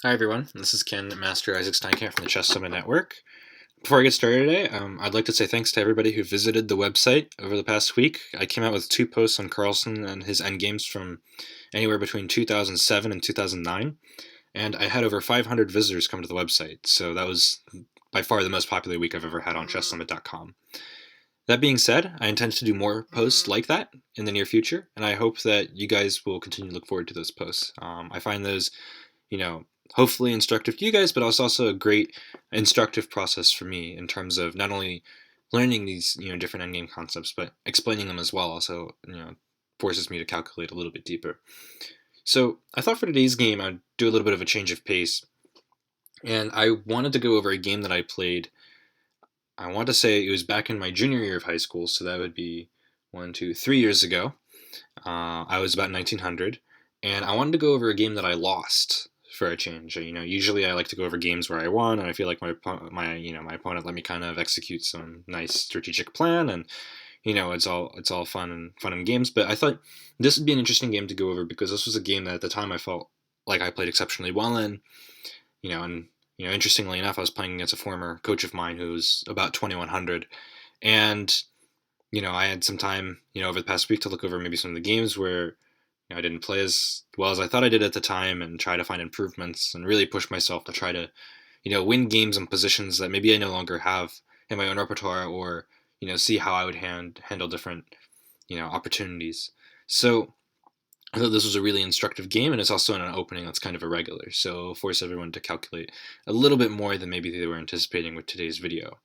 Hi everyone, this is Ken, Master Isaac Steincamp from the Chess Summit Network. Before I get started today, I'd like to say thanks to everybody who visited the website over the past week. I came out with 2 posts on Carlsen and his endgames from anywhere between 2007 and 2009, and I had over 500 visitors come to the website, so that was by far the most popular week I've ever had on chesssummit.com. That being said, I intend to do more posts like that in the near future, and I hope that you guys will continue to look forward to those posts. I find those hopefully instructive to you guys, but it's also a great instructive process for me in terms of not only learning these, different endgame concepts, but explaining them as well. Also, forces me to calculate a little bit deeper. So I thought for today's game, I'd do a little bit of a change of pace. And I wanted to go over a game that I played. I want to say it was back in my junior year of high school. So that would be 3 years ago. I was about 1900. And I wanted to go over a game that I lost for a change. Usually I like to go over games where I won, and I feel like my opponent let me kind of execute some nice strategic plan, and it's all fun and games. But I thought this would be an interesting game to go over because this was a game that at the time I felt like I played exceptionally well in. And interestingly enough, I was playing against a former coach of mine who's about 2100, and I had some time over the past week to look over maybe some of the games where I didn't play as well as I thought I did at the time and try to find improvements and really push myself to try to, win games in positions that maybe I no longer have in my own repertoire or, see how I would handle different, opportunities. So I thought this was a really instructive game, and it's also in an opening that's kind of irregular. So force everyone to calculate a little bit more than maybe they were anticipating with today's video.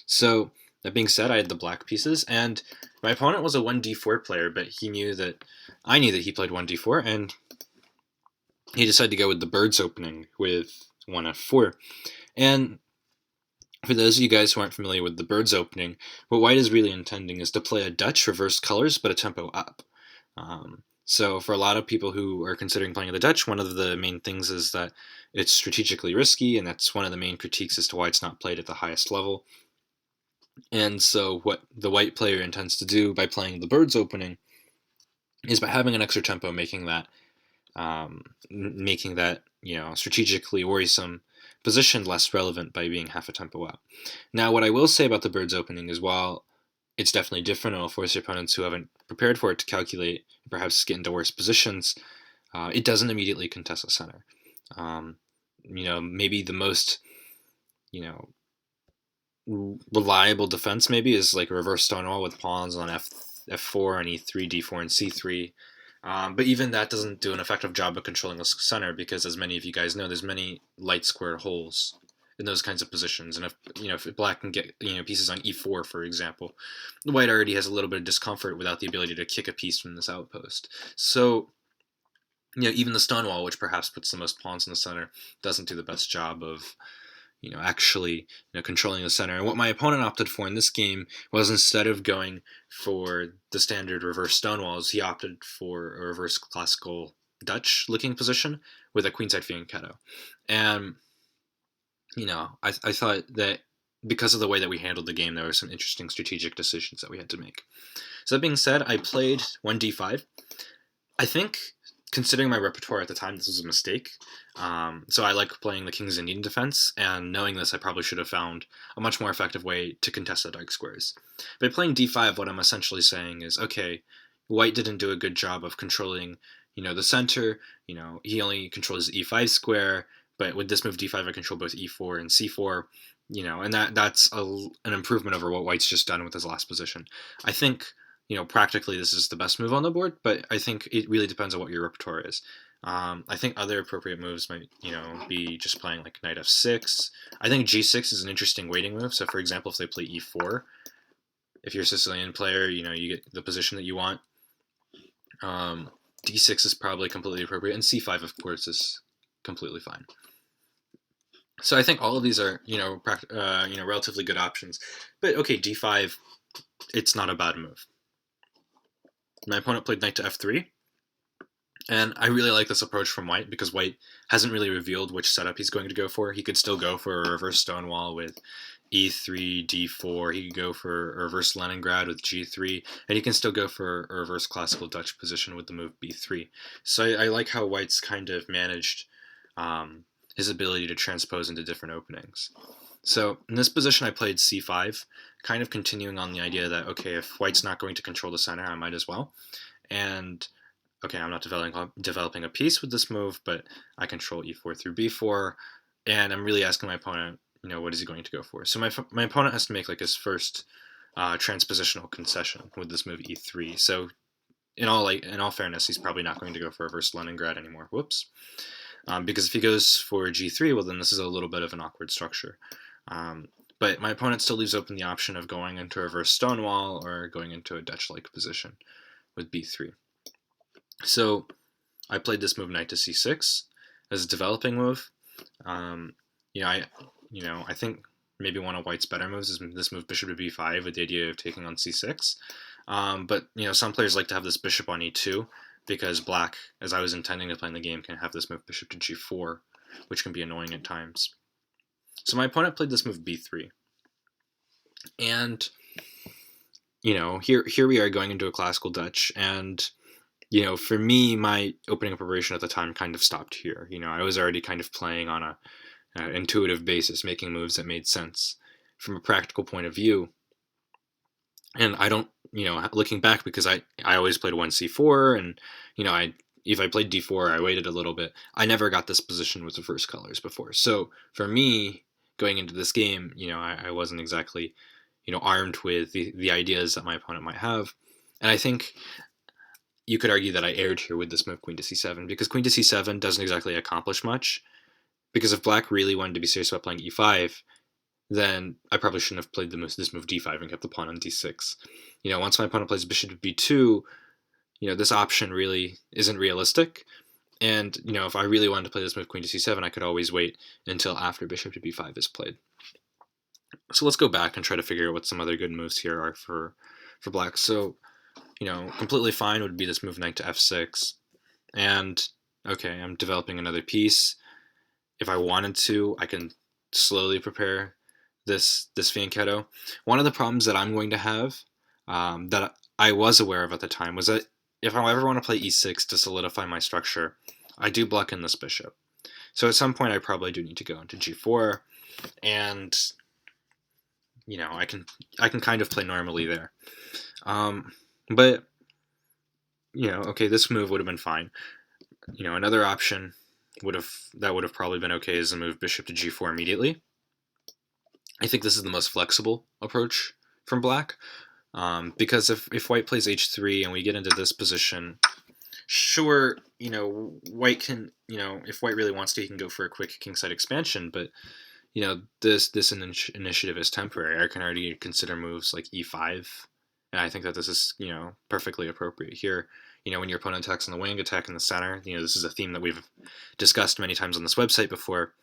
So that being said, I had the black pieces, and my opponent was a 1d4 player, but he knew that I knew that he played 1d4, and he decided to go with the birds opening with 1f4. And for those of you guys who aren't familiar with the birds opening, what white is really intending is to play a Dutch reverse colors, but a tempo up. So for a lot of people who are considering playing the Dutch, one of the main things is that it's strategically risky, and that's one of the main critiques as to why it's not played at the highest level. And so what the white player intends to do by playing the birds opening is by having an extra tempo, making that strategically worrisome position less relevant by being half a tempo up. Now, what I will say about the birds opening is while it's definitely different and will force your opponents who haven't prepared for it to calculate, perhaps get into worse positions, it doesn't immediately contest the center. Maybe the most, you know, reliable defense maybe is like a reverse stonewall with pawns on f4 and e3, d4, and c3. But even that doesn't do an effective job of controlling the center because, as many of you guys know, there's many light square holes in those kinds of positions. And if black can get pieces on e4, for example, the white already has a little bit of discomfort without the ability to kick a piece from this outpost. So even the stonewall, which perhaps puts the most pawns in the center, doesn't do the best job of actually controlling the center. And what my opponent opted for in this game was, instead of going for the standard reverse stonewalls, he opted for a reverse classical Dutch looking position with a queenside fianchetto. And I thought that because of the way that we handled the game, there were some interesting strategic decisions that we had to make. So that being said, I played 1d5. I think, considering my repertoire at the time, this was a mistake. So I like playing the King's Indian defense, and knowing this, I probably should have found a much more effective way to contest the dark squares. By playing d5, what I'm essentially saying is, okay, white didn't do a good job of controlling, the center. He only controls the e5 square, but with this move d5, I control both e4 and c4. And that's an improvement over what white's just done with his last position. I think practically this is the best move on the board, but I think it really depends on what your repertoire is. I think other appropriate moves might, be just playing like knight f6. I think g6 is an interesting waiting move. So, for example, if they play e4, if you're a Sicilian player, you get the position that you want. D6 is probably completely appropriate, and c5, of course, is completely fine. So I think all of these are, relatively good options. But okay, d5, it's not a bad move. My opponent played knight to f3, and I really like this approach from white because white hasn't really revealed which setup he's going to go for. He could still go for a reverse stonewall with e3, d4. He could go for a reverse Leningrad with g3, and he can still go for a reverse classical Dutch position with the move b3. So I like how white's kind of managed his ability to transpose into different openings. So in this position, I played c5, kind of continuing on the idea that, okay, if white's not going to control the center, I might as well. And, okay, I'm not developing a piece with this move, but I control e4 through b4, and I'm really asking my opponent, what is he going to go for? So my opponent has to make like his first transpositional concession with this move e3. So in all fairness, he's probably not going to go for reverse Leningrad anymore. Whoops. Because if he goes for g3, well, then this is a little bit of an awkward structure. But my opponent still leaves open the option of going into a reverse Stonewall or going into a Dutch-like position with b3. So I played this move knight to c6 as a developing move. I think maybe one of white's better moves is this move bishop to b5 with the idea of taking on c6. But some players like to have this bishop on e2 because black, as I was intending to play in the game, can have this move bishop to g4, which can be annoying at times. So my opponent played this move b3. And, here we are going into a classical Dutch, and, for me, my opening preparation at the time kind of stopped here. I was already kind of playing on a intuitive basis, making moves that made sense from a practical point of view. And I don't, looking back, because I always played 1c4, and, if I played d4, I waited a little bit. I never got this position with reverse colors before. So for me, going into this game, I wasn't exactly, armed with the ideas that my opponent might have. And I think you could argue that I erred here with this move queen to c7, because queen to c7 doesn't exactly accomplish much. Because if black really wanted to be serious about playing e5, then I probably shouldn't have played this move d5 and kept the pawn on d6. Once my opponent plays bishop to b2, this option really isn't realistic. And, if I really wanted to play this move queen to c7, I could always wait until after bishop to b5 is played. So let's go back and try to figure out what some other good moves here are for black. So, completely fine would be this move knight to f6. And, okay, I'm developing another piece. If I wanted to, I can slowly prepare this fianchetto. One of the problems that I'm going to have, that I was aware of at the time, was that if I ever want to play e6 to solidify my structure, I do block in this bishop. So at some point I probably do need to go into g4, and I can kind of play normally there. But okay, this move would have been fine. Another option would have probably been okay is a move bishop to g4 immediately. I think this is the most flexible approach from black, because if white plays h3 and we get into this position, sure, white can, if white really wants to, he can go for a quick kingside expansion, but this initiative is temporary. I can already consider moves like e5, and I think that this is perfectly appropriate here. When your opponent attacks on the wing, attack in the center, this is a theme that we've discussed many times on this website before.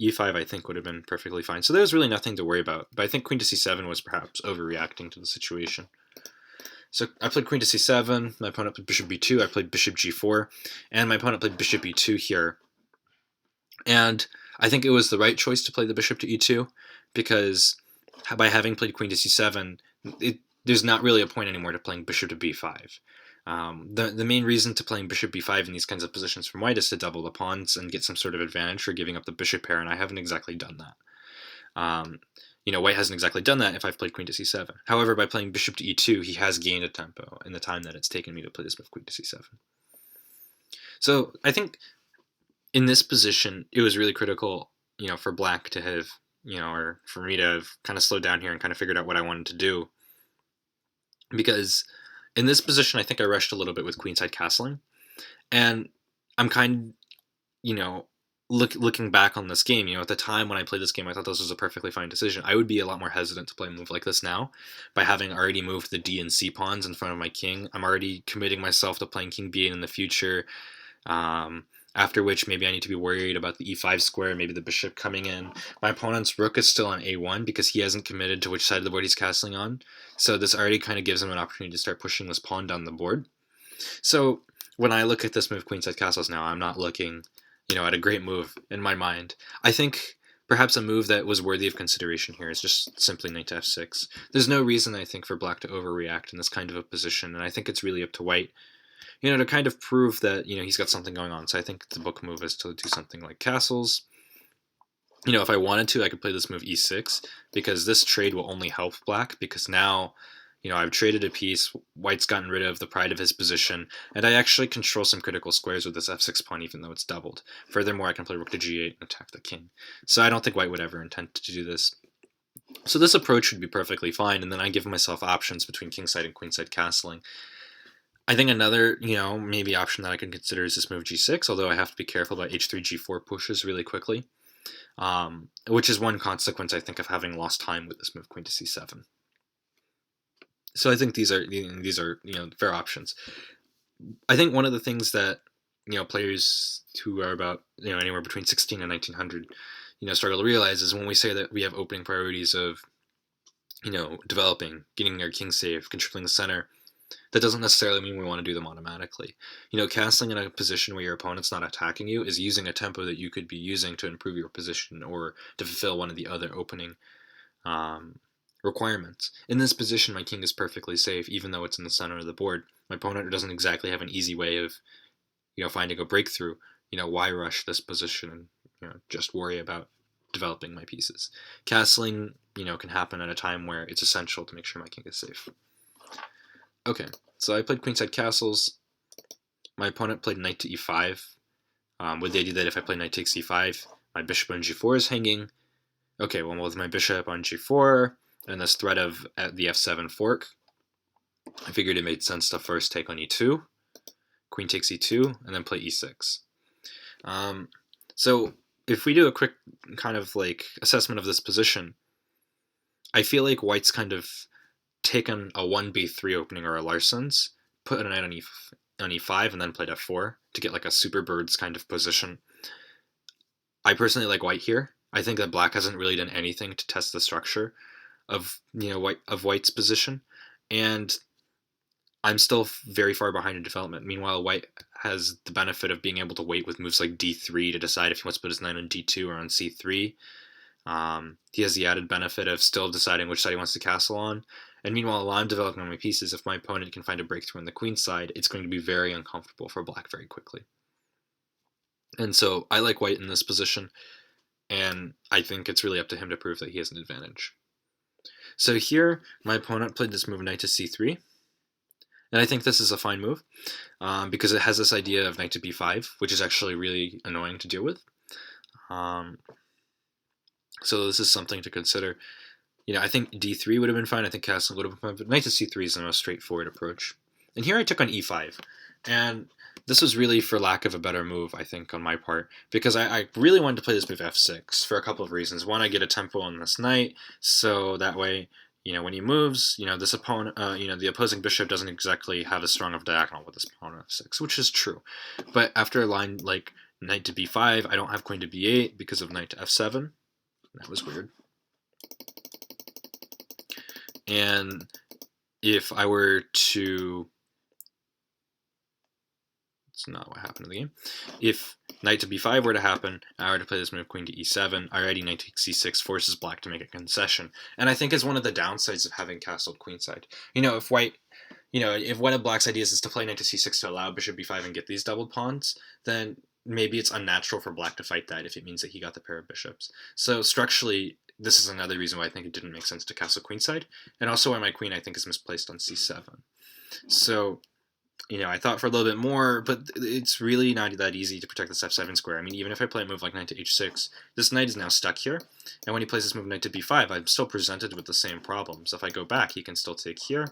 e5, I think, would have been perfectly fine. So there's really nothing to worry about. But I think queen to c7 was perhaps overreacting to the situation. So I played queen to c7, my opponent played bishop b2, I played bishop g4, and my opponent played bishop e2 here. And I think it was the right choice to play the bishop to e2, because by having played queen to c7, there's not really a point anymore to playing bishop to b5. The main reason to playing bishop b5 in these kinds of positions from white is to double the pawns and get some sort of advantage for giving up the bishop pair, and I haven't exactly done that. White hasn't exactly done that if I've played queen to c7. However, by playing bishop to e2, he has gained a tempo in the time that it's taken me to play this move queen to c7. So I think in this position, it was really critical, for black to have, or for me to have kind of slowed down here and kind of figured out what I wanted to do. Because in this position, I think I rushed a little bit with queenside castling. And I'm kind of, looking back on this game, at the time when I played this game, I thought this was a perfectly fine decision. I would be a lot more hesitant to play a move like this now. By having already moved the d and c pawns in front of my king, I'm already committing myself to playing king b8 in the future. After which, maybe I need to be worried about the e5 square, maybe the bishop coming in. My opponent's rook is still on a1 because he hasn't committed to which side of the board he's castling on. So this already kind of gives him an opportunity to start pushing this pawn down the board. So when I look at this move queenside castles now, I'm not looking, at a great move in my mind. I think perhaps a move that was worthy of consideration here is just simply knight to f6. There's no reason, I think, for black to overreact in this kind of a position, and I think it's really up to white to kind of prove that, he's got something going on. So I think the book move is to do something like castles. If I wanted to, I could play this move e6, because this trade will only help black, because now, I've traded a piece, white's gotten rid of the pride of his position, and I actually control some critical squares with this f6 pawn, even though it's doubled. Furthermore, I can play rook to g8 and attack the king. So I don't think white would ever intend to do this. So this approach would be perfectly fine, and then I give myself options between kingside and queenside castling. I think another, maybe option that I can consider is this move g6, although I have to be careful about h3, g4 pushes really quickly, which is one consequence, I think, of having lost time with this move queen to c7. So I think these are fair options. I think one of the things that players who are about anywhere between 16 and 1900 struggle to realize is when we say that we have opening priorities of developing, getting our king safe, controlling the center, that doesn't necessarily mean we want to do them automatically. Castling in a position where your opponent's not attacking you is using a tempo that you could be using to improve your position or to fulfill one of the other opening requirements. In this position, my king is perfectly safe, even though it's in the center of the board. My opponent doesn't exactly have an easy way of, finding a breakthrough. Why rush this position and just worry about developing my pieces? Castling, can happen at a time where it's essential to make sure my king is safe. Okay, so I played queenside castles. My opponent played knight to e5, with the idea that if I play knight takes e5, my bishop on g4 is hanging. Okay, well, with my bishop on g4 and this threat of the f7 fork, I figured it made sense to first take on e2, queen takes e2, and then play e6. So if we do a quick kind of like assessment of this position, I feel like white's kind of taken a 1b3 opening or a Larson's, put a knight on e5, and then played f4 to get like a super birds kind of position. I personally like white here. I think that black hasn't really done anything to test the structure of white's position, and I'm still very far behind in development. Meanwhile, white has the benefit of being able to wait with moves like d3 to decide if he wants to put his knight on d2 or on c3. He has the added benefit of still deciding which side he wants to castle on. And meanwhile, while I'm developing my pieces, if my opponent can find a breakthrough on the queen side, it's going to be very uncomfortable for black very quickly. And so I like white in this position, and I think it's really up to him to prove that he has an advantage. So here, my opponent played this move knight to c3, and I think this is a fine move, because it has this idea of knight to b5, which is actually really annoying to deal with. So this is something to consider. I think d3 would have been fine. I think castling would have been fine, but knight to c3 is the most straightforward approach. And here I took on e5, and this was really for lack of a better move, I think, on my part, because I really wanted to play this move f6 for a couple of reasons. One, I get a tempo on this knight, so that way, when he moves, this opponent, the opposing bishop doesn't exactly have as strong of a diagonal with this pawn on f6, which is true. But after a line like knight to b5, I don't have queen to b8 because of knight to f7. That was weird. And if I were to... It's not what happened in the game. If knight to b5 were to happen, I were to play this move queen to e7, already knight takes c6 forces black to make a concession. And I think is one of the downsides of having castled queenside. If white... if one of black's ideas is to play knight to c6 to allow bishop b5 and get these doubled pawns, then maybe it's unnatural for black to fight that if it means that he got the pair of bishops. So structurally, this is another reason why I think it didn't make sense to castle queenside, and also why my queen, I think, is misplaced on c7. So, I thought for a little bit more, but it's really not that easy to protect this f7 square. I mean, even if I play a move like knight to h6, this knight is now stuck here, and when he plays this move knight to b5, I'm still presented with the same problems. If I go back, he can still take here,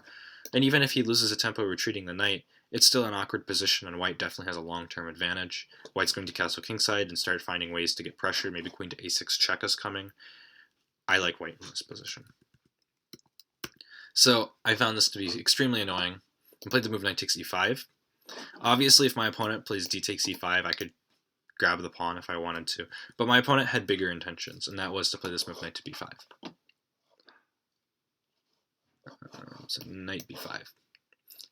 and even if he loses a tempo retreating the knight, it's still an awkward position, and white definitely has a long-term advantage. White's going to castle kingside and start finding ways to get pressure. Maybe queen to a6 check is coming. I like white in this position. So I found this to be extremely annoying. I played the move knight takes e5. Obviously, if my opponent plays d takes e5, I could grab the pawn if I wanted to. But my opponent had bigger intentions, and that was to play this move knight to b5. So knight b5.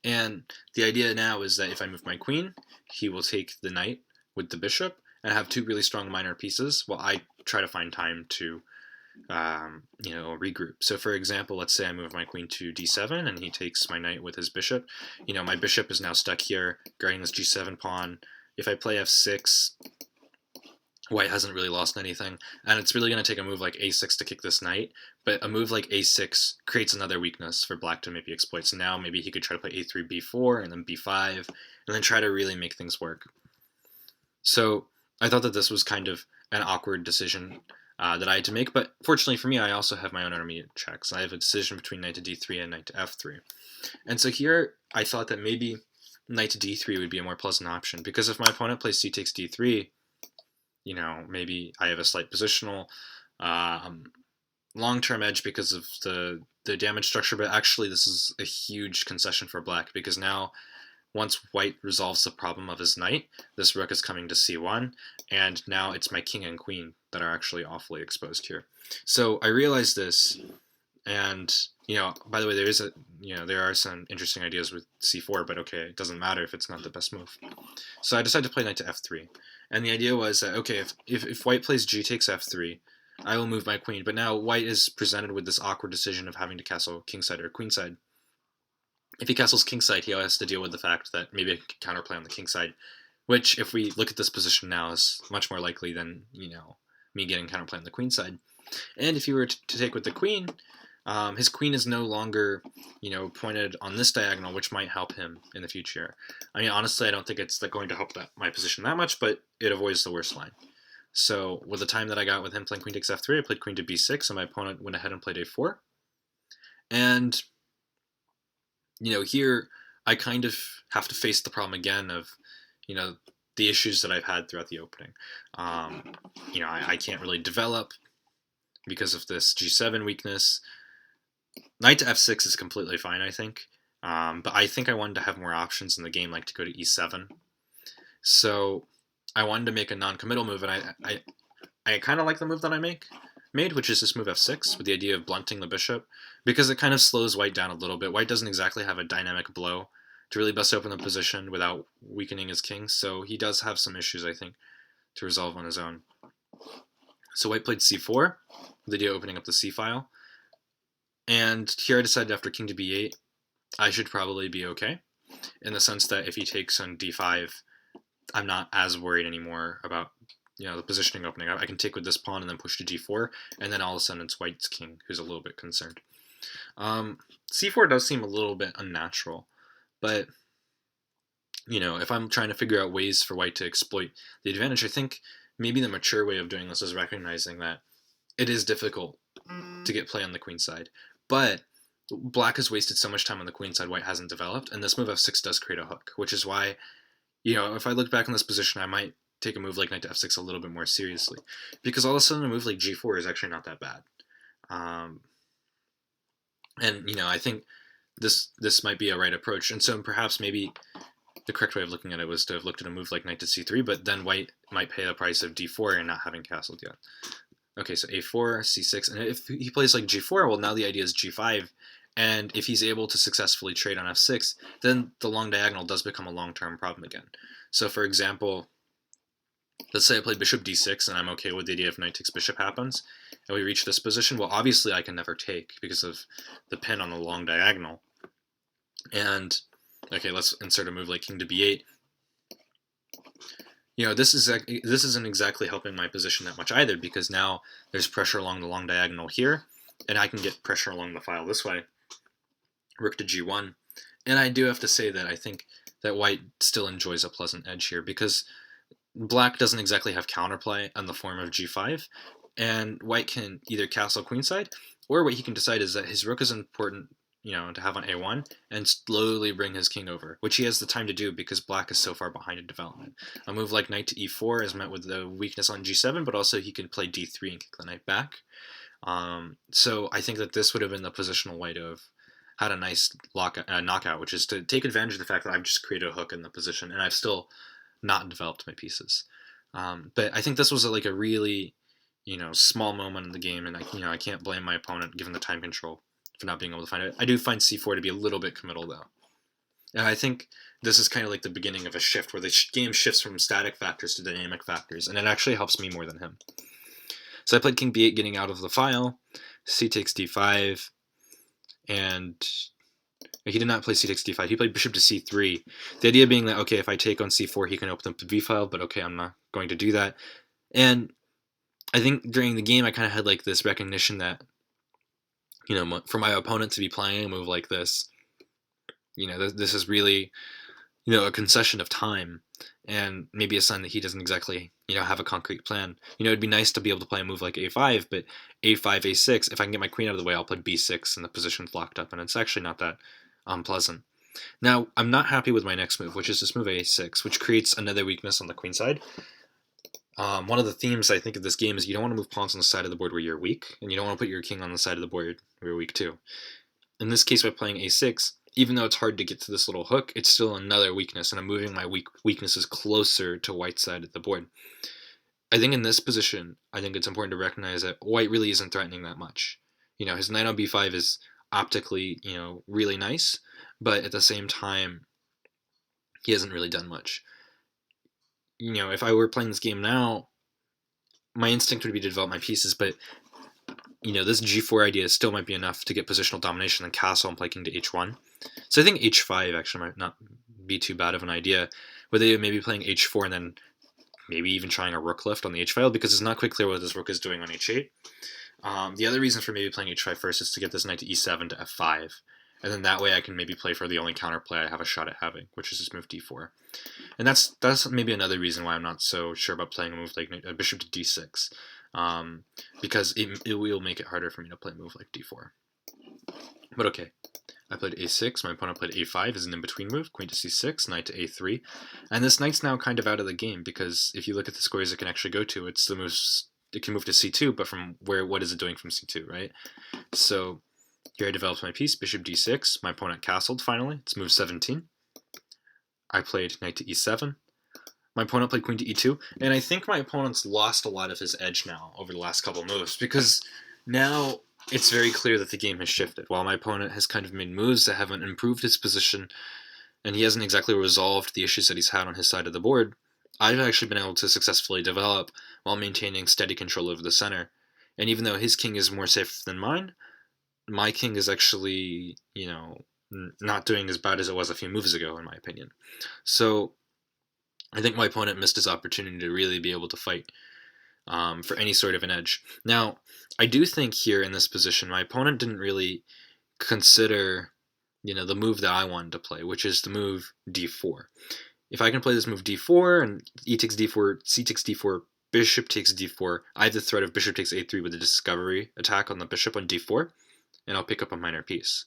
And the idea now is that if I move my queen, he will take the knight with the bishop and have two really strong minor pieces while I try to find time to regroup. So for example, let's say I move my queen to d7 and he takes my knight with his bishop. My bishop is now stuck here guarding this g7 pawn. If I play f6, white hasn't really lost anything, and it's really going to take a move like a6 to kick this knight, but a move like a6 creates another weakness for black to maybe exploit. So now maybe he could try to play a3, b4, and then b5, and then try to really make things work. So I thought that this was kind of an awkward decision that I had to make, but fortunately for me, I also have my own intermediate checks. I have a decision between knight to d3 and knight to f3. And so here, I thought that maybe knight to d3 would be a more pleasant option, because if my opponent plays c takes d3, maybe I have a slight positional long-term edge because of the damage structure, but actually this is a huge concession for black, because now once white resolves the problem of his knight, this rook is coming to c1, and now it's my king and queen that are actually awfully exposed here. So I realized this, and by the way, there are some interesting ideas with c4, but okay, it doesn't matter if it's not the best move. So I decided to play knight to f3, and the idea was that, okay, if white plays g takes f3, I will move my queen, but now white is presented with this awkward decision of having to castle kingside or queenside. If he castles kingside, he has to deal with the fact that maybe I can counterplay on the kingside, which, if we look at this position now, is much more likely than, me getting counterplay on the queenside. And if he were to take with the queen, his queen is no longer, pointed on this diagonal, which might help him in the future. I mean, honestly, I don't think it's going to help my position that much, but it avoids the worst line. So with the time that I got with him playing queen takes f3, I played queen to b6, and my opponent went ahead and played a4. And here I kind of have to face the problem again of, the issues that I've had throughout the opening. I can't really develop because of this g7 weakness. Knight to f6 is completely fine, I think. But I think I wanted to have more options in the game, like to go to e7. So I wanted to make a non-committal move, and I kind of like the move that I made, which is this move f6, with the idea of blunting the bishop, because it kind of slows white down a little bit. White doesn't exactly have a dynamic blow to really bust open the position without weakening his king, so he does have some issues, I think, to resolve on his own. So white played c4, with the idea of opening up the c file, and here I decided after king to b8, I should probably be okay, in the sense that if he takes on d5, I'm not as worried anymore about the positioning opening. I can take with this pawn and then push to g4, and then all of a sudden it's white's king who's a little bit concerned. C4 does seem a little bit unnatural, but if I'm trying to figure out ways for white to exploit the advantage, I think maybe the mature way of doing this is recognizing that it is difficult to get play on the queen side, but black has wasted so much time on the queen side white hasn't developed, and this move f6 does create a hook, which is why if I look back in this position, I might take a move like knight to f6 a little bit more seriously, because all of a sudden a move like g4 is actually not that bad. And I think this might be a right approach, and so perhaps maybe the correct way of looking at it was to have looked at a move like knight to c3, but then white might pay the price of d4 and not having castled yet. Okay, so a4, c6, and if he plays like g4, well, now the idea is g5, and if he's able to successfully trade on f6, then the long diagonal does become a long-term problem again. So for example, let's say I play bishop d6 and I'm okay with the idea if knight takes bishop happens, and we reach this position. Well, obviously I can never take because of the pin on the long diagonal. And, okay, let's insert a move like king to b8. This isn't exactly helping my position that much either, because now there's pressure along the long diagonal here, and I can get pressure along the file this way. Rook to g1. And I do have to say that I think that white still enjoys a pleasant edge here, because black doesn't exactly have counterplay on the form of g5, and white can either castle queenside, or what he can decide is that his rook is important, to have on a1, and slowly bring his king over, which he has the time to do because black is so far behind in development. A move like knight to e4 is met with the weakness on g7, but also he can play d3 and kick the knight back. So I think that this would have been the positional way to have had a nice knockout, which is to take advantage of the fact that I've just created a hook in the position, and I've still not developed my pieces. But I think this was a really, small moment in the game, and I can't blame my opponent given the time control for not being able to find it. I do find c4 to be a little bit committal though, and I think this is kind of like the beginning of a shift where the game shifts from static factors to dynamic factors, and it actually helps me more than him. So I played king b8, getting out of the file, c takes d5, and he did not play c takes d5. He played bishop to c3. The idea being that, okay, if I take on c4, he can open up the b file, but okay, I'm not going to do that. And I think during the game, I kind of had like this recognition that, for my opponent to be playing a move like this, this is really, a concession of time, and maybe a sign that he doesn't exactly, have a concrete plan. It'd be nice to be able to play a move like a5, but a5, a6, if I can get my queen out of the way, I'll play b6, and the position's locked up, and it's actually not that unpleasant. Now, I'm not happy with my next move, which is this move a6, which creates another weakness on the queen side. One of the themes I think of this game is you don't want to move pawns on the side of the board where you're weak, and you don't want to put your king on the side of the board where you're weak too. In this case, by playing a6, even though it's hard to get to this little hook, it's still another weakness, and I'm moving my weaknesses closer to white's side of the board. I think in this position, I think it's important to recognize that white really isn't threatening that much. His knight on b5 is optically, really nice, but at the same time, he hasn't really done much. If I were playing this game now, my instinct would be to develop my pieces, but this g4 idea still might be enough to get positional domination and castle and play king to h1. So I think h5 actually might not be too bad of an idea, whether you're maybe playing h4 and then maybe even trying a rook lift on the h file, because it's not quite clear what this rook is doing on h8. The other reason for maybe playing h5 first is to get this knight to e7 to f5, and then that way I can maybe play for the only counterplay I have a shot at having, which is this move d4. And that's maybe another reason why I'm not so sure about playing a move like a bishop to d6, because it will make it harder for me to play a move like d4. But okay, I played a6, my opponent played a5 as an in-between move, queen to c6, knight to a3, and this knight's now kind of out of the game, because if you look at the squares it can actually go to, it can move to c2, but from what is it doing from c2, right? So here I developed my piece, bishop d6, my opponent castled finally, it's move 17. I played knight to e7. My opponent played queen to e2, and I think my opponent's lost a lot of his edge now over the last couple moves, because now it's very clear that the game has shifted. While my opponent has kind of made moves that haven't improved his position, and he hasn't exactly resolved the issues that he's had on his side of the board, I've actually been able to successfully develop while maintaining steady control over the center. And even though his king is more safe than mine, my king is actually, not doing as bad as it was a few moves ago, in my opinion. So I think my opponent missed his opportunity to really be able to fight for any sort of an edge. Now, I do think here in this position, my opponent didn't really consider, the move that I wanted to play, which is the move d4. If I can play this move d4 and e takes d4, c takes d4, bishop takes d4, I have the threat of bishop takes a3 with a discovery attack on the bishop on d4, and I'll pick up a minor piece.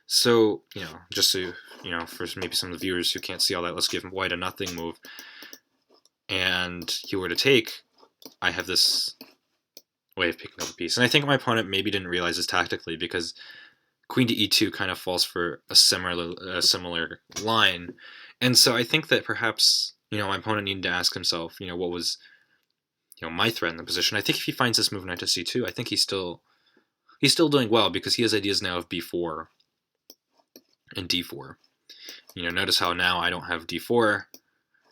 So, just so, for maybe some of the viewers who can't see all that, let's give white a nothing move. And he were to take, I have this way of picking up a piece. And I think my opponent maybe didn't realize this tactically, because queen to e2 kind of falls for a similar line. And so I think that perhaps, my opponent needed to ask himself, what was, my threat in the position. I think if he finds this move knight to c2, I think he's still doing well, because he has ideas now of b4 and d4. Notice how now I don't have d4.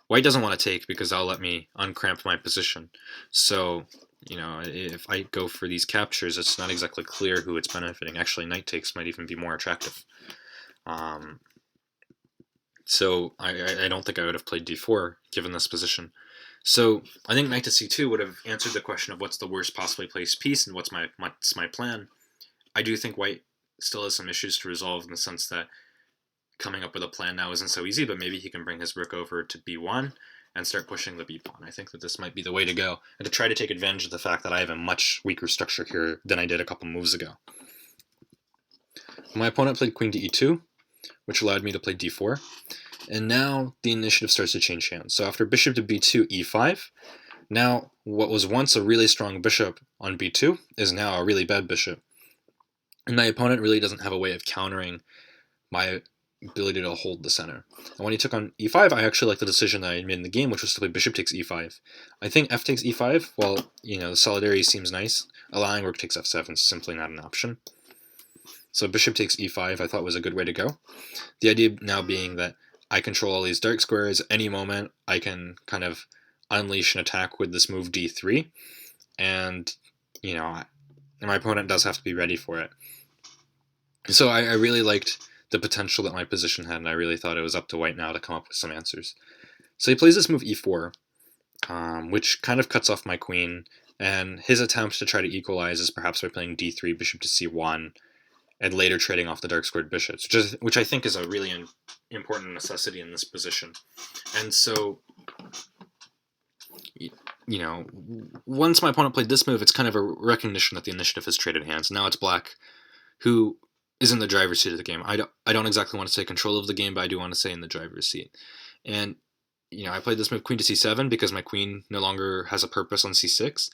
White doesn't want to take because that'll let me uncramp my position. So, if I go for these captures, it's not exactly clear who it's benefiting. Actually, knight takes might even be more attractive. So I don't think I would have played d4 given this position. So I think knight to c2 would have answered the question of what's the worst possibly placed piece and what's my plan. I do think white still has some issues to resolve, in the sense that coming up with a plan now isn't so easy, but maybe he can bring his rook over to b1 and start pushing the b-pawn. I think that this might be the way to go, and to try to take advantage of the fact that I have a much weaker structure here than I did a couple moves ago. My opponent played queen to e2, which allowed me to play d4, and now the initiative starts to change hands. So after bishop to b2, e5, now what was once a really strong bishop on b2 is now a really bad bishop. And my opponent really doesn't have a way of countering my ability to hold the center. And when he took on e5, I actually liked the decision that I made in the game, which was to play bishop takes e5. I think f takes e5, well, the solidarity seems nice. Allowing rook takes f7 is simply not an option. So bishop takes e5 I thought was a good way to go. The idea now being that I control all these dark squares. At any moment, I can kind of unleash an attack with this move d3. And you know, my opponent does have to be ready for it. So I really liked the potential that my position had, and I really thought it was up to white now to come up with some answers. So he plays this move e4, which kind of cuts off my queen, and his attempt to try to equalize is perhaps by playing d3, bishop to c1, and later trading off the dark squared bishops, which I think is a really important necessity in this position. And so, once my opponent played this move, it's kind of a recognition that the initiative has traded hands. Now it's black, who is in the driver's seat of the game. I don't exactly want to say control of the game, but I do want to say in the driver's seat. And I played this move queen to c7 because my queen no longer has a purpose on c6.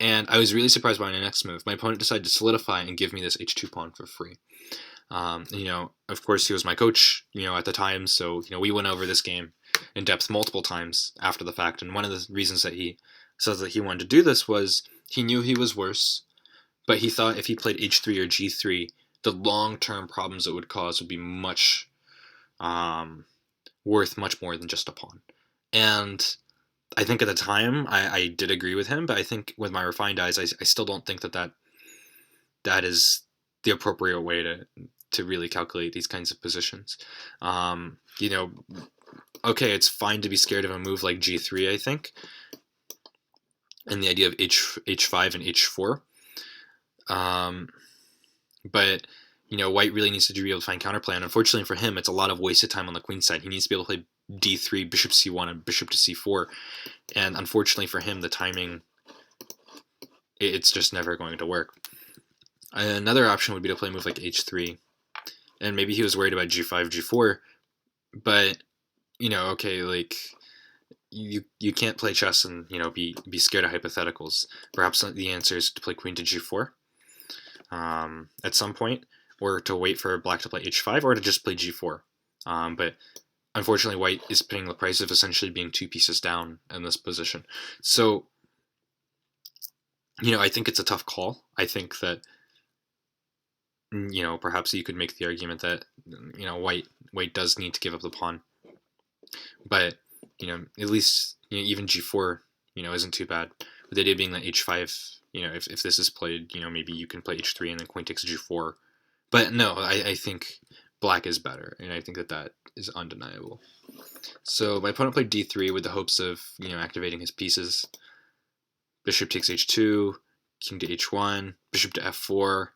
And I was really surprised by my next move. My opponent decided to solidify and give me this h2 pawn for free. Of course, he was my coach, at the time. So, we went over this game in depth multiple times after the fact. And one of the reasons that he says that he wanted to do this was he knew he was worse, but he thought if he played h3 or g3, the long-term problems it would cause would be much worth much more than just a pawn. And I think at the time I did agree with him, but I think with my refined eyes, I still don't think that is the appropriate way to really calculate these kinds of positions. Okay, it's fine to be scared of a move like g3, I think, and the idea of h5 and h4. But white really needs to be able to find counterplay, and unfortunately for him, it's a lot of wasted time on the queen side. He needs to be able to play d3, bishop c1, and bishop to c4, and unfortunately for him, the timing, it's just never going to work. Another option would be to play a move like h3, and maybe he was worried about g5, g4, but okay, like you can't play chess and be scared of hypotheticals. Perhaps the answer is to play queen to g4 at some point, or to wait for black to play h5, or to just play g4. But unfortunately, white is paying the price of essentially being 2 pieces down in this position. So, I think it's a tough call. I think that, perhaps you could make the argument that, white does need to give up the pawn. But, at least, even g4, isn't too bad. With the idea being that h5, if this is played, maybe you can play h3 and then queen takes g4. But no, I think black is better, and I think that is undeniable. So my opponent played d3 with the hopes of, activating his pieces. Bishop takes h2, king to h1, bishop to f4,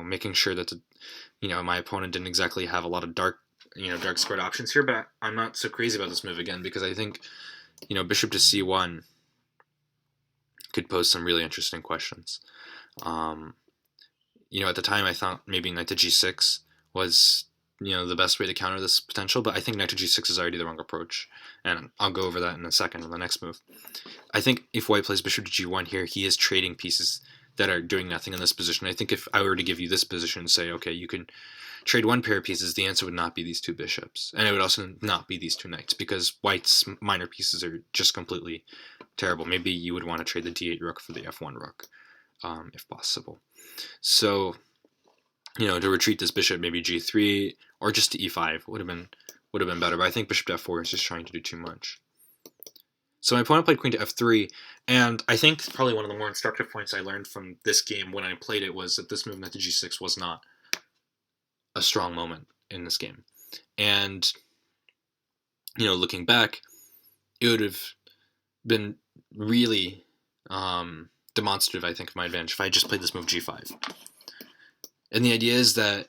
making sure that, my opponent didn't exactly have a lot of dark squared options here, but I'm not so crazy about this move again, because I think, bishop to c1 could pose some really interesting questions. At the time I thought maybe knight to g6 was, the best way to counter this potential, but I think knight to g6 is already the wrong approach, and I'll go over that in a second in the next move. I think if white plays bishop to g1 here, he is trading pieces that are doing nothing in this position. I think if I were to give you this position and say, okay, you can trade one pair of pieces, the answer would not be these 2 bishops, and it would also not be these 2 knights, because white's minor pieces are just completely terrible. Maybe you would want to trade the d8 rook for the f1 rook, if possible. So, to retreat this bishop, maybe g3 or just to e5 would have been better. But I think bishop to f4 is just trying to do too much. So my opponent played queen to f3, and I think probably one of the more instructive points I learned from this game when I played it was that this move, knight to g6, was not a strong moment in this game. And looking back, it would have been really demonstrative, I think, of my advantage if I just played this move g5. And the idea is that,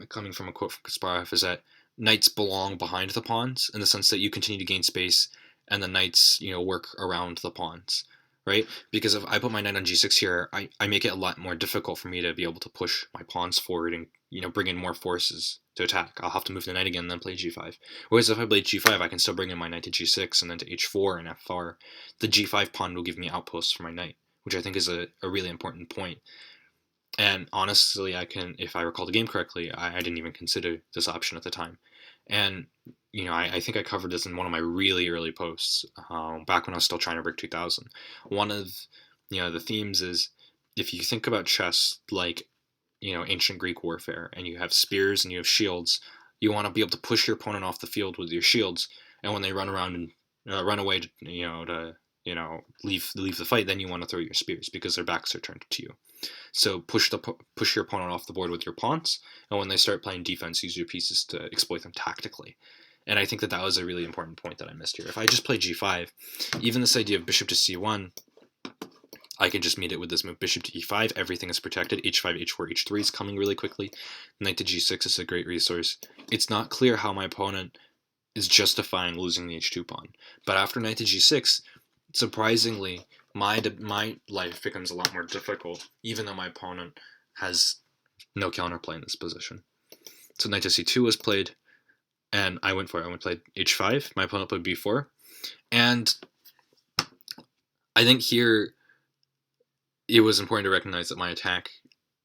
coming from a quote from Kasparov, is that knights belong behind the pawns, in the sense that you continue to gain space and the knights, work around the pawns, right? Because if I put my knight on g6 here, I make it a lot more difficult for me to be able to push my pawns forward and, bring in more forces to attack. I'll have to move the knight again and then play g5. Whereas if I play g5, I can still bring in my knight to g6 and then to h4 and f4. The g5 pawn will give me outposts for my knight, which I think is a really important point. And honestly, if I recall the game correctly, I didn't even consider this option at the time. And, I think I covered this in one of my really early posts, back when I was still trying to break 2000. One of, the themes is, if you think about chess like, ancient Greek warfare, and you have spears and you have shields, you want to be able to push your opponent off the field with your shields, and when they run around and run away to leave the fight, then you want to throw your spears because their backs are turned to you. So push your opponent off the board with your pawns, and when they start playing defense, use your pieces to exploit them tactically. And I think that was a really important point that I missed here. If I just play g5, even this idea of bishop to c1, I can just meet it with this move, bishop to e5, everything is protected, h5, h4, h3 is coming really quickly, knight to g6 is a great resource. It's not clear how my opponent is justifying losing the h2 pawn, but after knight to g6, surprisingly, my life becomes a lot more difficult, even though my opponent has no counterplay in this position. So knight to c2 was played, and I went for it. I played h5, my opponent played b4, and I think here it was important to recognize that my attack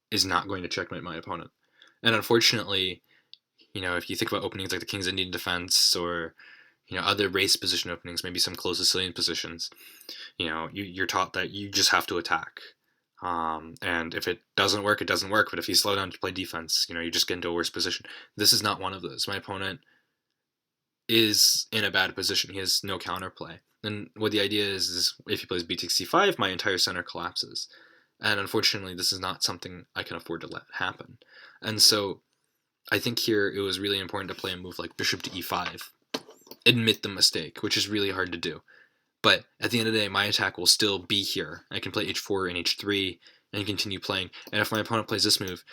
is not going to checkmate my opponent. And unfortunately, if you think about openings like the King's Indian defense or other race position openings, maybe some closed Sicilian positions, you're taught that you just have to attack. And if it doesn't work, it doesn't work. But if you slow down to play defense, you just get into a worse position. This is not one of those. My opponent is in a bad position. He has no counterplay. And what the idea is if he plays b takes c5, my entire center collapses. And unfortunately, this is not something I can afford to let happen. And so I think here it was really important to play a move like bishop to e5. Admit the mistake, which is really hard to do. But at the end of the day, my attack will still be here. I can play h4 and h3 and continue playing. And if my opponent plays this move,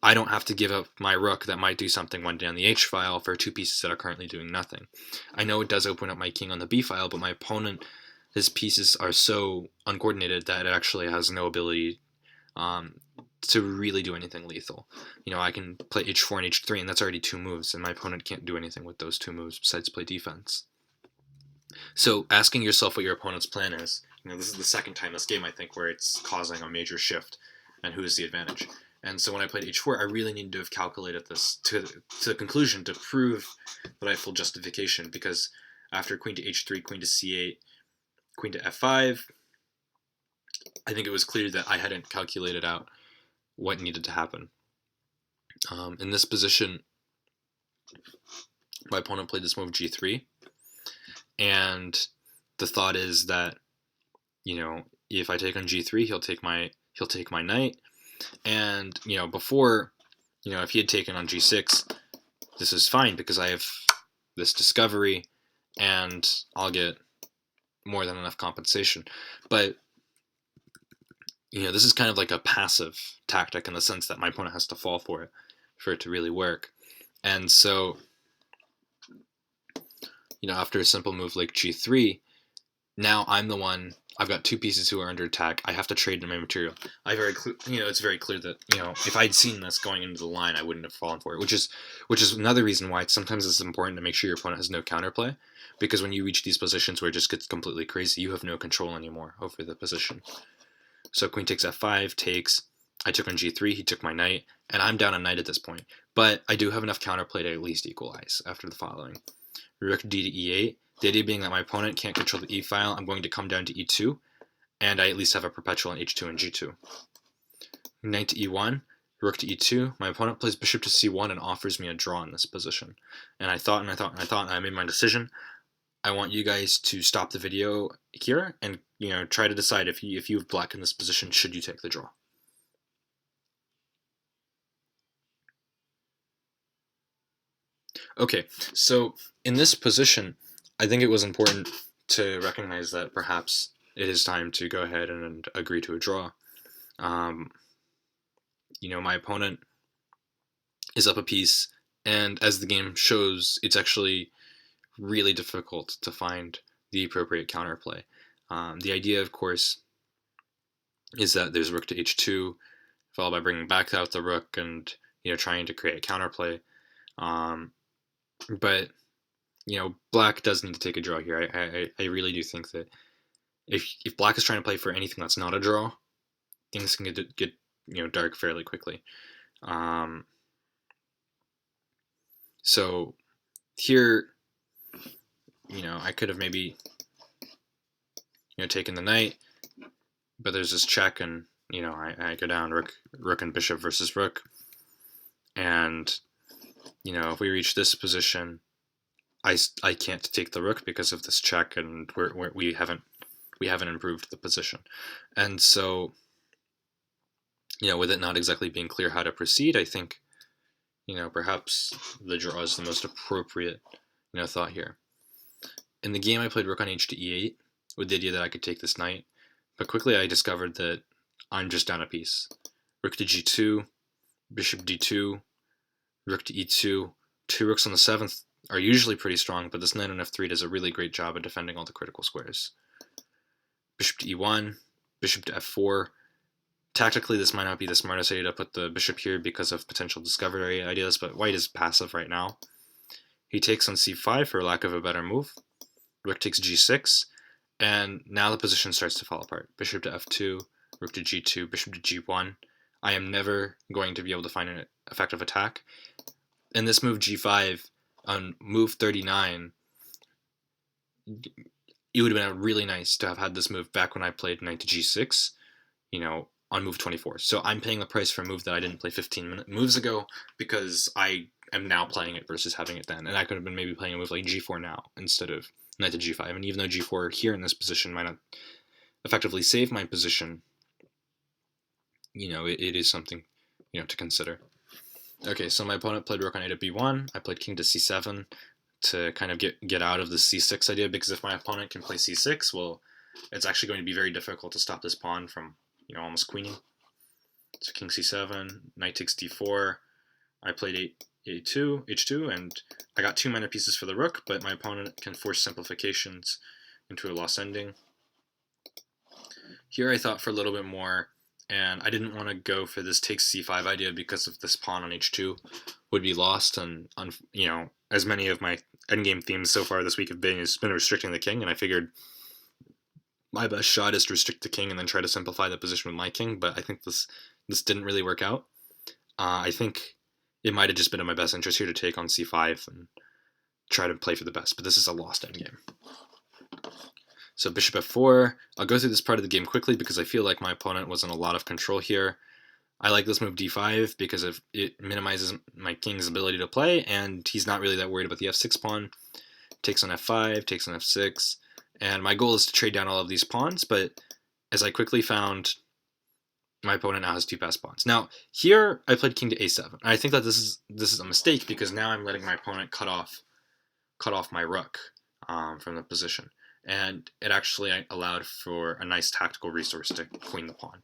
I don't have to give up my rook that might do something one day on the h file for two pieces that are currently doing nothing. I know it does open up my king on the b file, but my opponent, his pieces are so uncoordinated that it actually has no ability to really do anything lethal. I can play h4 and h3, and that's already two moves, and my opponent can't do anything with those two moves besides play defense. So asking yourself what your opponent's plan is, this is the second time this game, I think, where it's causing a major shift, and who is the advantage. And so when I played h4, I really needed to have calculated this to the conclusion to prove that I have full justification, because after queen to h3, queen to c8, queen to f5, I think it was clear that I hadn't calculated out what needed to happen. In this position, my opponent played this move g3, and the thought is that, if I take on g3, he'll take my knight. And, before, if he had taken on g6, this is fine because I have this discovery and I'll get more than enough compensation. But, this is kind of like a passive tactic in the sense that my opponent has to fall for it to really work. And so, after a simple move like g3, now I'm the one. I've got two pieces who are under attack. I have to trade in my material. It's very clear that if I'd seen this going into the line, I wouldn't have fallen for it. Which is another reason why sometimes it's important to make sure your opponent has no counterplay, because when you reach these positions where it just gets completely crazy, you have no control anymore over the position. So queen takes f5 takes. I took on g3. He took my knight, and I'm down a knight at this point. But I do have enough counterplay to at least equalize after the following. Rook d to e8. The idea being that my opponent can't control the e-file, I'm going to come down to e2, and I at least have a perpetual in h2 and g2. Knight to e1, rook to e2. My opponent plays bishop to c1 and offers me a draw in this position. And I thought, and I made my decision. I want you guys to stop the video here and try to decide if you have black in this position, should you take the draw. Okay, so in this position, I think it was important to recognize that perhaps it is time to go ahead and agree to a draw. My opponent is up a piece, and as the game shows, it's actually really difficult to find the appropriate counterplay. The idea, of course, is that there's rook to h2, followed by bringing back out the rook and trying to create a counterplay. But black does need to take a draw here. I really do think that if black is trying to play for anything that's not a draw, things can get dark fairly quickly. So here, I could have maybe taken the knight, but there's this check, and I go down rook and bishop versus rook, and if we reach this position, I can't take the rook because of this check, and we haven't improved the position. And so, with it not exactly being clear how to proceed, I think, perhaps the draw is the most appropriate, thought here. In the game, I played rook on h to e8 with the idea that I could take this knight, but quickly I discovered that I'm just down a piece. Rook to g2, bishop d2, rook to e2. Two rooks on the 7th are usually pretty strong, but this knight on f3 does a really great job of defending all the critical squares. Bishop to e1, bishop to f4. Tactically, this might not be the smartest idea to put the bishop here because of potential discovery ideas, but white is passive right now. He takes on c5 for lack of a better move. Rook takes g6, and now the position starts to fall apart. Bishop to f2, rook to g2, bishop to g1. I am never going to be able to find an effective attack. And this move g5 on move 39, it would have been really nice to have had this move back when I played knight to g6, on move 24. So I'm paying the price for a move that I didn't play 15 moves ago because I am now playing it versus having it then. And I could have been maybe playing a move like g4 now instead of knight to g5. And even though g4 here in this position might not effectively save my position, it is something, to consider. Okay, so my opponent played rook on a to b1. I played king to c7 to kind of get out of the c6 idea, because if my opponent can play c6, well, it's actually going to be very difficult to stop this pawn from, almost queening. So king c7, knight takes d4. I played h2, and I got 2 minor pieces for the rook, but my opponent can force simplifications into a lost ending. Here I thought for a little bit more, and I didn't want to go for this takes c5 idea because of this pawn on h2 would be lost, and as many of my endgame themes so far this week have been restricting the king, and I figured my best shot is to restrict the king and then try to simplify the position with my king, but I think this didn't really work out. I think it might have just been in my best interest here to take on c5 and try to play for the best, but this is a lost endgame. So bishop f4, I'll go through this part of the game quickly because I feel like my opponent was in a lot of control here. I like this move d5 because it minimizes my king's ability to play, and he's not really that worried about the f6 pawn. Takes on f5, takes on f6, and my goal is to trade down all of these pawns, but as I quickly found, my opponent now has 2 passed pawns. Now, here I played king to a7, and I think that this is a mistake because now I'm letting my opponent cut off my rook from the position. And it actually allowed for a nice tactical resource to queen the pawn.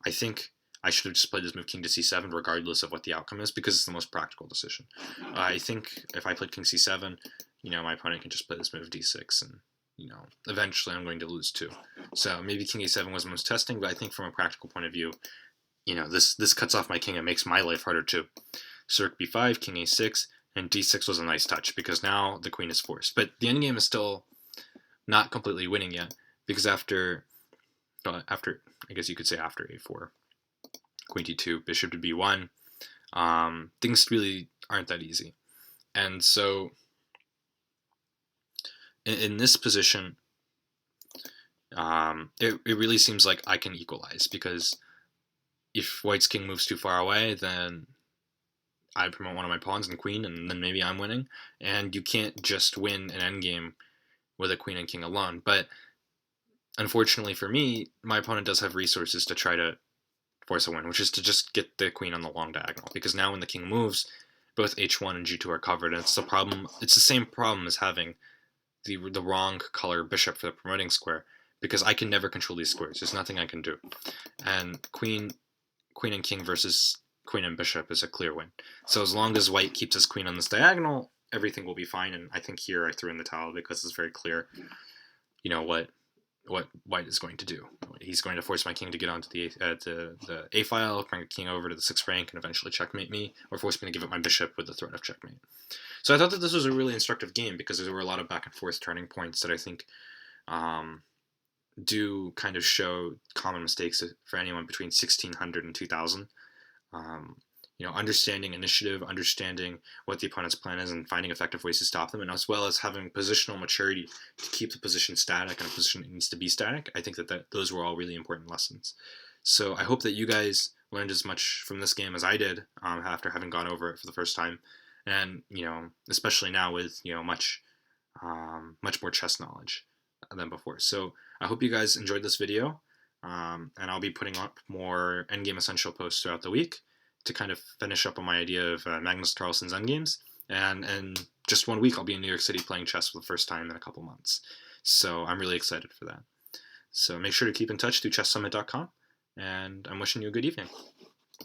I think I should have just played this move king to c7 regardless of what the outcome is because it's the most practical decision. I think if I played king c7, my opponent can just play this move d6 and, eventually I'm going to lose too. So maybe king a7 was most testing, but I think from a practical point of view, this cuts off my king and makes my life harder too. So rook b5, king a6, and d6 was a nice touch because now the queen is forced. But the endgame is still not completely winning yet, because after I guess you could say after a4, queen d2, bishop to b1, things really aren't that easy. And so in this position, it really seems like I can equalize, because if white's king moves too far away, then I promote one of my pawns and queen, and then maybe I'm winning. And you can't just win an endgame with a queen and king alone. But unfortunately for me, my opponent does have resources to try to force a win, which is to just get the queen on the long diagonal. Because now when the king moves, both h1 and g2 are covered, and it's the problem. It's the same problem as having the wrong color bishop for the promoting square, because I can never control these squares. There's nothing I can do. And queen and king versus queen and bishop is a clear win. So as long as white keeps his queen on this diagonal, everything will be fine. And I think here I threw in the towel because it's very clear, what white is going to do. He's going to force my king to get onto the a file, bring a king over to the 6th rank, and eventually checkmate me, or force me to give up my bishop with the threat of checkmate. So I thought that this was a really instructive game because there were a lot of back and forth turning points that I think do kind of show common mistakes for anyone between 1600 and 2000. Understanding initiative, understanding what the opponent's plan is, and finding effective ways to stop them, and as well as having positional maturity to keep the position static and a position that needs to be static. I think that those were all really important lessons. So I hope that you guys learned as much from this game as I did after having gone over it for the first time. And, especially now with, much much more chess knowledge than before. So I hope you guys enjoyed this video, and I'll be putting up more Endgame Essential posts throughout the week to kind of finish up on my idea of Magnus Carlsen's Endgames. And in just 1 week, I'll be in New York City playing chess for the first time in a couple months. So I'm really excited for that. So make sure to keep in touch through chesssummit.com, and I'm wishing you a good evening.